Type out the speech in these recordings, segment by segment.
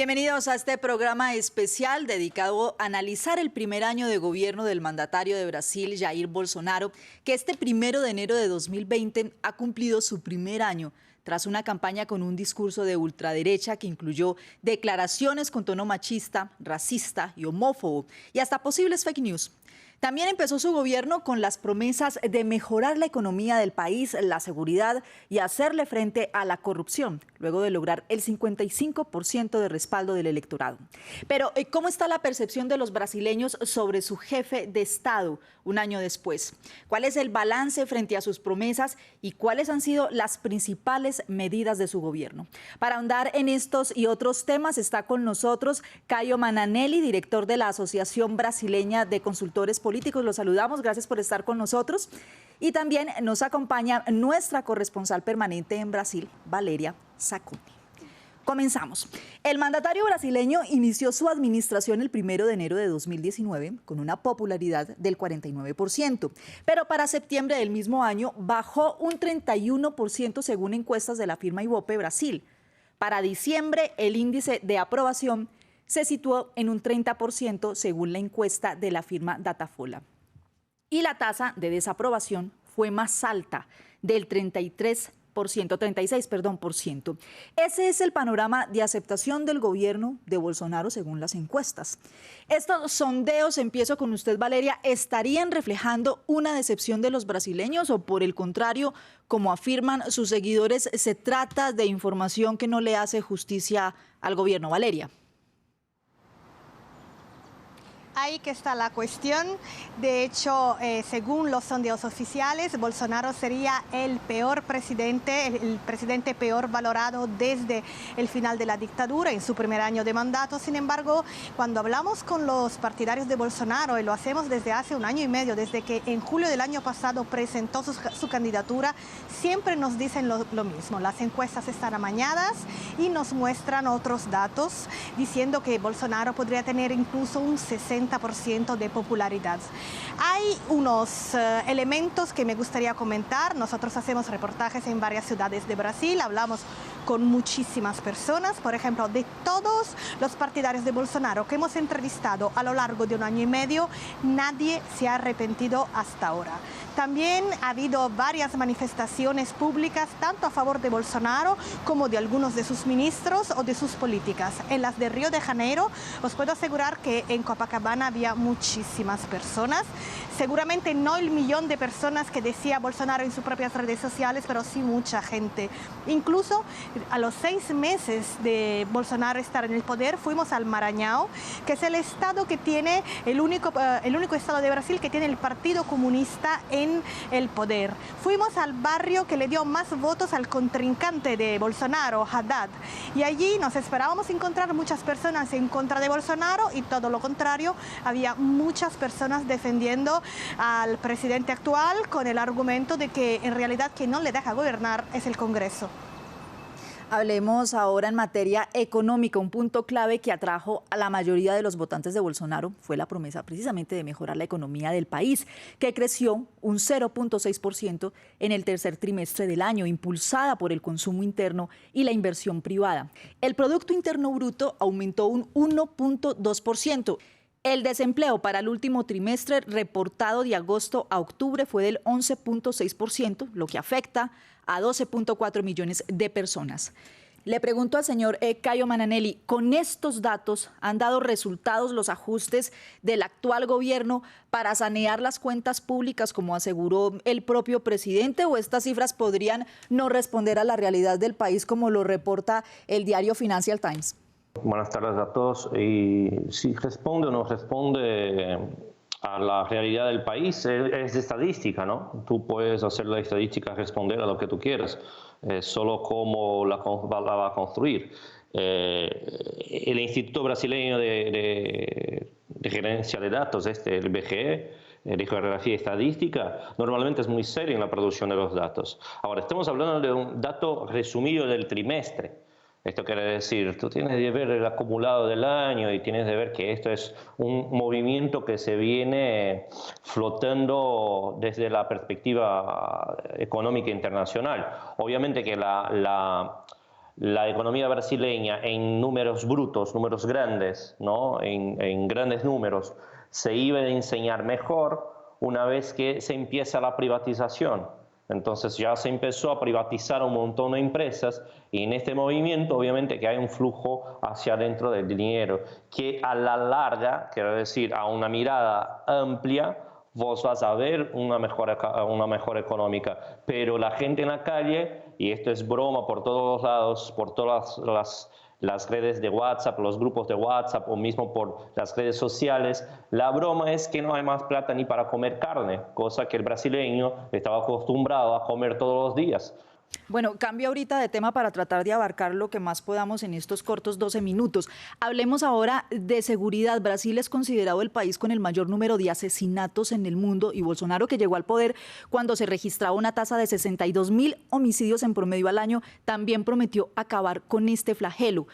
Bienvenidos a este programa especial dedicado a analizar el primer año de gobierno del mandatario de Brasil, Jair Bolsonaro, que este 1 de enero de 2020 ha cumplido su primer año tras una campaña con un discurso de ultraderecha que incluyó declaraciones con tono machista, racista y homófobo, y hasta posibles fake news. También empezó su gobierno con las promesas de mejorar la economía del país, la seguridad y hacerle frente a la corrupción, luego de lograr el 55% de respaldo del electorado. Pero, ¿cómo está la percepción de los brasileños sobre su jefe de Estado un año después? ¿Cuál es el balance frente a sus promesas y cuáles han sido las principales medidas de su gobierno? Para ahondar en estos y otros temas está con nosotros Caio Mananelli, director de la Asociación Brasileña de Consultores Políticos. Los saludamos, gracias por estar con nosotros. Y también nos acompaña nuestra corresponsal permanente en Brasil, Valeria Sacuni. Comenzamos. El mandatario brasileño inició su administración el 1 de enero de 2019 con una popularidad del 49%, pero para septiembre del mismo año bajó un 31% según encuestas de la firma Ibope Brasil. Para diciembre, el índice de aprobación se situó en un 30% según la encuesta de la firma Datafolha. Y la tasa de desaprobación fue más alta, del 36%. Ese es el panorama de aceptación del gobierno de Bolsonaro según las encuestas. Estos sondeos, empiezo con usted, Valeria, ¿estarían reflejando una decepción de los brasileños o por el contrario, como afirman sus seguidores, se trata de información que no le hace justicia al gobierno? Valeria. Ahí que está la cuestión. De hecho, según los sondeos oficiales, Bolsonaro sería el peor presidente, el presidente peor valorado desde el final de la dictadura, en su primer año de mandato. Sin embargo, cuando hablamos con los partidarios de Bolsonaro, y lo hacemos desde hace un año y medio, desde que en julio del año pasado presentó su candidatura, siempre nos dicen lo mismo. Las encuestas están amañadas y nos muestran otros datos, diciendo que Bolsonaro podría tener incluso un 60% de popularidad. Hay unos elementos que me gustaría comentar. Nosotros hacemos reportajes en varias ciudades de Brasil, hablamos con muchísimas personas, por ejemplo, de todos los partidarios de Bolsonaro que hemos entrevistado a lo largo de un año y medio, nadie se ha arrepentido hasta ahora. También ha habido varias manifestaciones públicas, tanto a favor de Bolsonaro como de algunos de sus ministros o de sus políticas. En las de Río de Janeiro, os puedo asegurar que en Copacabana había muchísimas personas. Seguramente no el millón de personas que decía Bolsonaro en sus propias redes sociales, pero sí mucha gente. Incluso a los 6 meses de Bolsonaro estar en el poder, fuimos al Maranhão, que es el estado que tiene, el único estado de Brasil que tiene el Partido Comunista en el poder. Fuimos al barrio que le dio más votos al contrincante de Bolsonaro, Haddad, y allí nos esperábamos encontrar muchas personas en contra de Bolsonaro y todo lo contrario, había muchas personas defendiendo al presidente actual con el argumento de que en realidad quien no le deja gobernar es el Congreso. Hablemos ahora en materia económica. Un punto clave que atrajo a la mayoría de los votantes de Bolsonaro fue la promesa precisamente de mejorar la economía del país, que creció un 0.6% en el tercer trimestre del año, impulsada por el consumo interno y la inversión privada. El Producto Interno Bruto aumentó un 1.2%. El desempleo para el último trimestre reportado de agosto a octubre fue del 11.6%, lo que afecta a 12.4 millones de personas. Le pregunto al señor Caio Mananelli, ¿con estos datos han dado resultados los ajustes del actual gobierno para sanear las cuentas públicas, como aseguró el propio presidente, o estas cifras podrían no responder a la realidad del país, como lo reporta el diario Financial Times? Buenas tardes a todos. Y si responde o no responde a la realidad del país, es estadística, ¿no? Tú puedes hacer la estadística responder a lo que tú quieras, solo cómo la va a construir. El Instituto Brasileño de Gerencia de Datos, el BGE, de Geografía y Estadística, normalmente es muy serio en la producción de los datos. Ahora, estamos hablando de un dato resumido del trimestre. Esto quiere decir, tú tienes que ver el acumulado del año y tienes que ver que esto es un movimiento que se viene flotando desde la perspectiva económica internacional. Obviamente que la la economía brasileña en números brutos, números grandes, ¿no? en grandes números, se iba a enseñar mejor una vez que se empieza la privatización. Entonces ya se empezó a privatizar un montón de empresas y en este movimiento obviamente que hay un flujo hacia adentro del dinero, que a la larga, quiero decir, a una mirada amplia, vos vas a ver una mejora económica, pero la gente en la calle, y esto es broma por todos los lados, por todas las redes de WhatsApp, los grupos de WhatsApp o mismo por las redes sociales, la broma es que no hay más plata ni para comer carne, cosa que el brasileño estaba acostumbrado a comer todos los días. Bueno, cambio ahorita de tema para tratar de abarcar lo que más podamos en estos cortos 12 minutos. Hablemos ahora de seguridad. Brasil es considerado el país con el mayor número de asesinatos en el mundo y Bolsonaro, que llegó al poder cuando se registraba una tasa de 62.000 homicidios en promedio al año, también prometió acabar con este flagelo.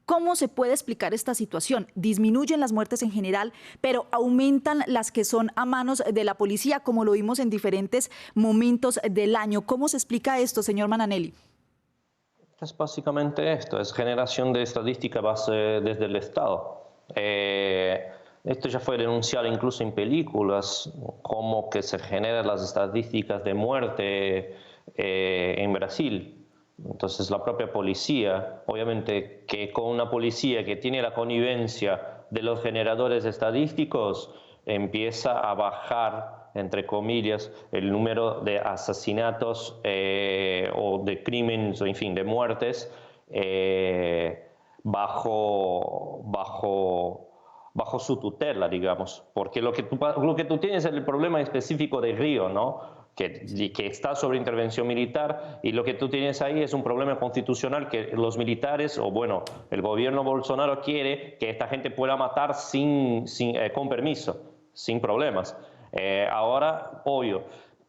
¿Cómo se puede explicar esta situación? Disminuyen las muertes en general, pero aumentan las que son a manos de la policía, como lo vimos en diferentes momentos del año. ¿Cómo se explica esto, señor Mananelli? Es básicamente esto, es generación de estadística base desde el Estado. Esto ya fue denunciado incluso en películas, cómo que se generan las estadísticas de muerte en Brasil. Entonces la propia policía, obviamente que con una policía que tiene la connivencia de los generadores estadísticos, empieza a bajar, entre comillas, el número de asesinatos o de crímenes, o en fin, de muertes bajo su tutela, digamos. Porque lo que tú tienes es el problema específico de Río, ¿no? Que está sobre intervención militar, y lo que tú tienes ahí es un problema constitucional que los militares, o bueno, el gobierno Bolsonaro quiere que esta gente pueda matar con permiso, sin problemas. Ahora, obvio,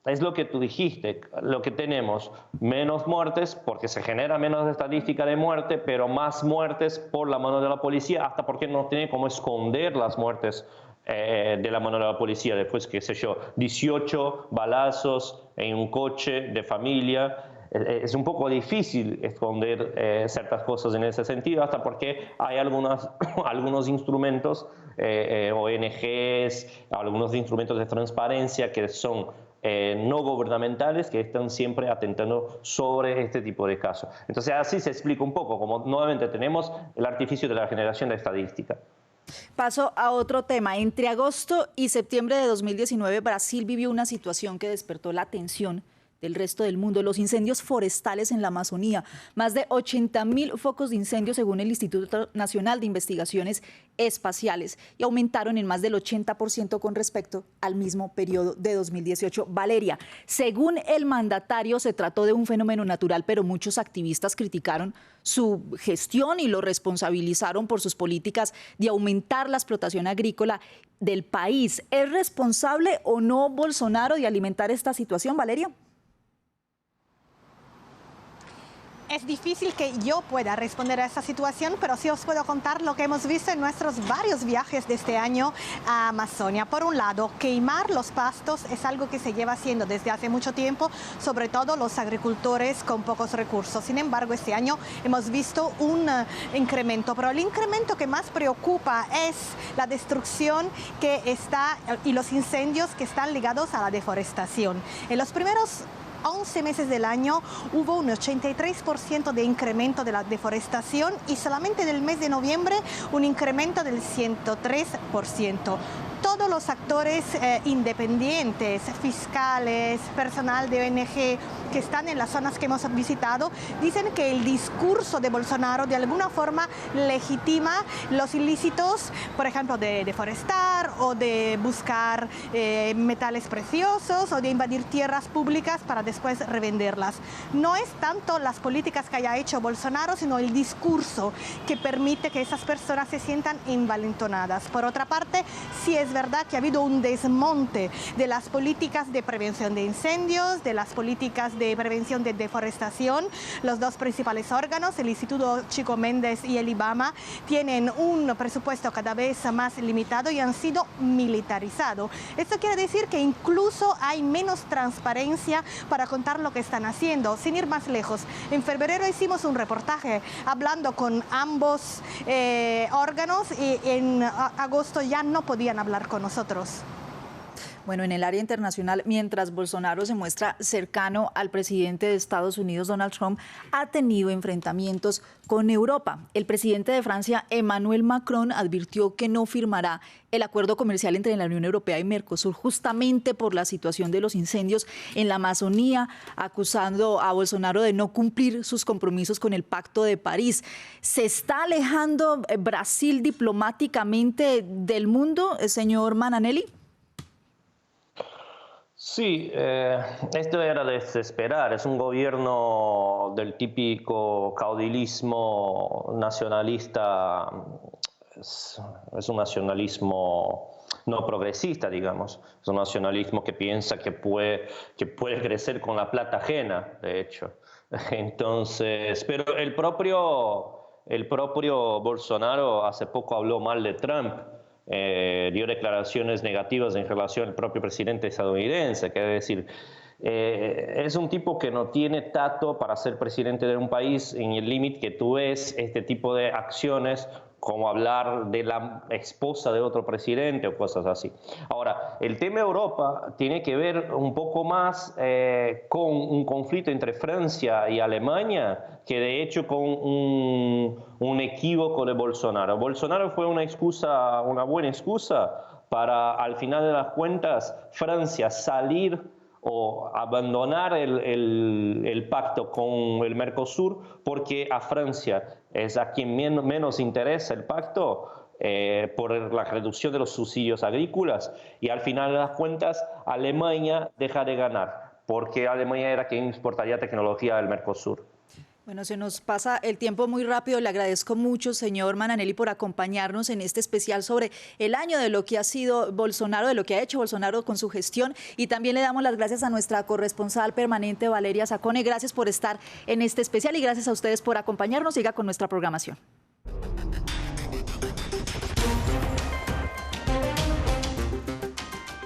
es lo que tú dijiste, lo que tenemos, menos muertes porque se genera menos estadística de muerte, pero más muertes por la mano de la policía, hasta porque no tiene cómo esconder las muertes de la mano de la policía. Después, qué sé yo, 18 balazos en un coche de familia. Es un poco difícil esconder ciertas cosas en ese sentido, hasta porque hay algunos instrumentos, ONGs, algunos instrumentos de transparencia que son no gubernamentales, que están siempre atentando sobre este tipo de casos. Entonces así se explica un poco, como nuevamente tenemos el artificio de la generación de estadística. Paso a otro tema. Entre agosto y septiembre de 2019, Brasil vivió una situación que despertó la atención del resto del mundo: los incendios forestales en la Amazonía. Más de 80.000 focos de incendio según el Instituto Nacional de Investigaciones Espaciales, y aumentaron en más del 80% con respecto al mismo periodo de 2018. Valeria, según el mandatario, se trató de un fenómeno natural, pero muchos activistas criticaron su gestión y lo responsabilizaron por sus políticas de aumentar la explotación agrícola del país. ¿Es responsable o no Bolsonaro de alimentar esta situación, Valeria? Es difícil que yo pueda responder a esta situación, pero sí os puedo contar lo que hemos visto en nuestros varios viajes de este año a Amazonia. Por un lado, quemar los pastos es algo que se lleva haciendo desde hace mucho tiempo, sobre todo los agricultores con pocos recursos. Sin embargo, este año hemos visto un incremento, pero el incremento que más preocupa es la destrucción que está y los incendios que están ligados a la deforestación. En los primeros 11 meses del año hubo un 83% de incremento de la deforestación y solamente en el mes de noviembre un incremento del 103%. Todos los actores independientes, fiscales, personal de ONG que están en las zonas que hemos visitado, dicen que el discurso de Bolsonaro de alguna forma legitima los ilícitos, por ejemplo, de deforestar o de buscar metales preciosos o de invadir tierras públicas para después revenderlas. No es tanto las políticas que haya hecho Bolsonaro, sino el discurso que permite que esas personas se sientan envalentonadas. Por otra parte, sí es verdad que ha habido un desmonte de las políticas de prevención de incendios, de las políticas de prevención de deforestación. Los dos principales órganos, el Instituto Chico Méndez y el IBAMA, tienen un presupuesto cada vez más limitado y han sido militarizados. Esto quiere decir que incluso hay menos transparencia para contar lo que están haciendo. Sin ir más lejos, en febrero hicimos un reportaje hablando con ambos órganos y en agosto ya no podían hablar con nosotros. Bueno, en el área internacional, mientras Bolsonaro se muestra cercano al presidente de Estados Unidos, Donald Trump, ha tenido enfrentamientos con Europa. El presidente de Francia, Emmanuel Macron, advirtió que no firmará el acuerdo comercial entre la Unión Europea y Mercosur justamente por la situación de los incendios en la Amazonía, acusando a Bolsonaro de no cumplir sus compromisos con el Pacto de París. ¿Se está alejando Brasil diplomáticamente del mundo, señor Mananelli? Sí, esto era de esperar. Es un gobierno del típico caudilismo nacionalista, es un nacionalismo no progresista, digamos. Es un nacionalismo que piensa que puede crecer con la plata ajena, de hecho. Entonces, pero el propio Bolsonaro hace poco habló mal de Trump. Dio declaraciones negativas en relación al propio presidente estadounidense, que es decir, es un tipo que no tiene tacto para ser presidente de un país en el límite que tú ves este tipo de acciones como hablar de la esposa de otro presidente o cosas así. Ahora, el tema Europa tiene que ver un poco más con un conflicto entre Francia y Alemania que de hecho con un equívoco de Bolsonaro. Bolsonaro fue una buena excusa para, al final de las cuentas, Francia salir o abandonar el pacto con el Mercosur, porque a Francia es a quien menos interesa el pacto por la reducción de los subsidios agrícolas, y al final de las cuentas Alemania deja de ganar, porque Alemania era quien exportaría tecnología del Mercosur. Bueno, se nos pasa el tiempo muy rápido. Le agradezco mucho, señor Mananelli, por acompañarnos en este especial sobre el año de lo que ha sido Bolsonaro, de lo que ha hecho Bolsonaro con su gestión. Y también le damos las gracias a nuestra corresponsal permanente, Valeria Zacone. Gracias por estar en este especial y gracias a ustedes por acompañarnos. Siga con nuestra programación.